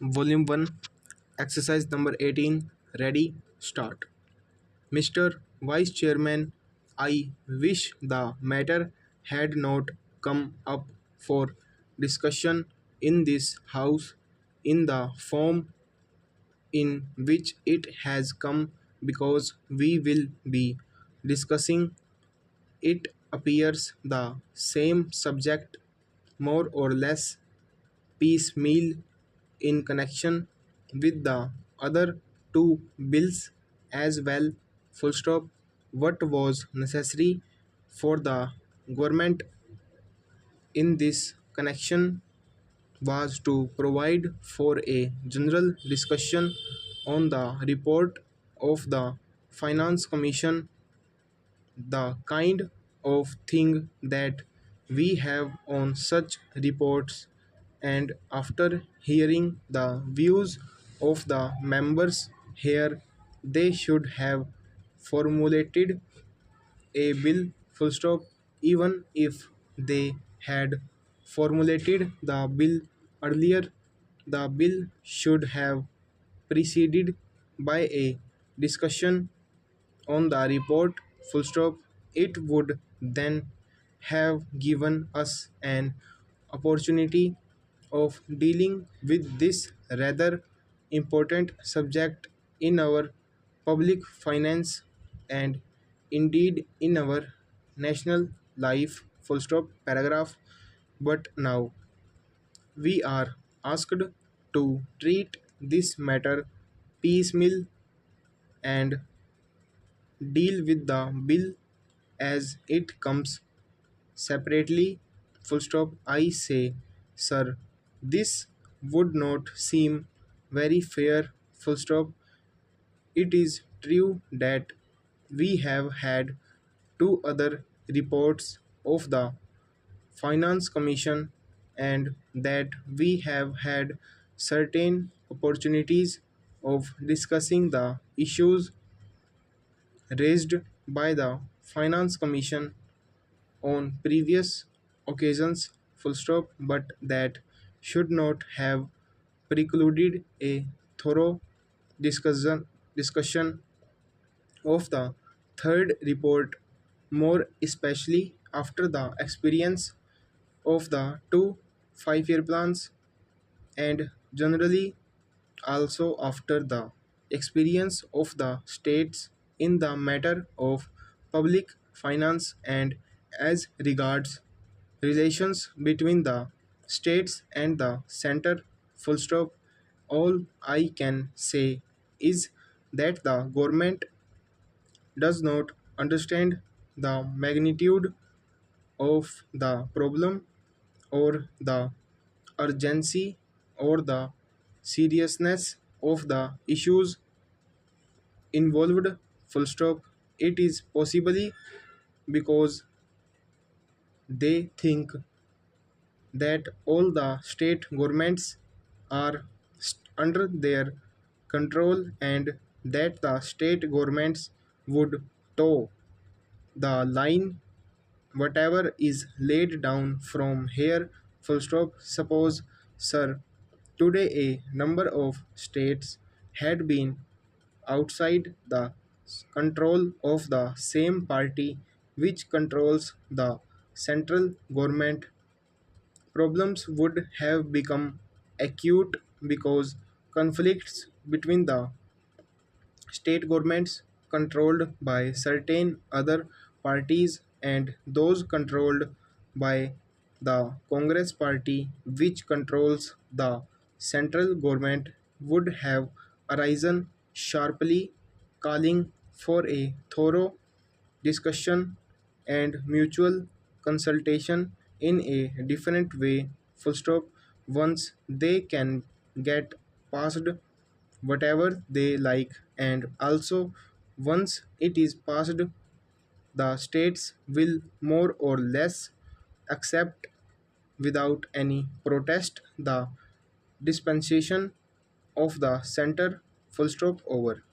Volume 1, Exercise number 18. Ready, start. Mr. Vice Chairman, I wish the matter had not come up for discussion in this House in the form in which it has come because we will be discussing, it appears, the same subject more or less piecemeal in connection with the other two bills as well. Full stop. What was necessary for the government in this connection was to provide for a general discussion on the report of the Finance Commission, the kind of thing that we have on such reports, and after hearing the views of the members here, they should have formulated a bill. Full stop. Even if they had formulated the bill earlier, the bill should have preceded by a discussion on the report. Full stop. It would then have given us an opportunity of dealing with this rather important subject in our public finance and indeed in our national life. Full stop. Paragraph. But now we are asked to treat this matter piecemeal and deal with the bill as it comes separately. Full stop. I say, sir, this would not seem very fair. Full stop. It is true that we have had two other reports of the Finance Commission and that we have had certain opportunities of discussing the issues raised by the Finance Commission on previous occasions. Full stop. But that should not have precluded a thorough discussion of the third report, more especially after the experience of the two 5-year plans, and generally also after the experience of the states in the matter of public finance and as regards relations between the states and the center. Full stop. All I can say is that the government does not understand the magnitude of the problem or the urgency or the seriousness of the issues involved. Full stop. It is possibly because they think that all the state governments are under their control and that the state governments would toe the line whatever is laid down from here. Full stop. Suppose, sir, today a number of states had been outside the control of the same party which controls the central government. Problems would have become acute because conflicts between the state governments controlled by certain other parties and those controlled by the Congress party, which controls the central government, would have arisen sharply, calling for a thorough discussion and mutual consultation in a different way. Full stop. Once they can get past whatever they like, and also once it is passed, the states will more or less accept without any protest the dispensation of the center. Full stop. Over.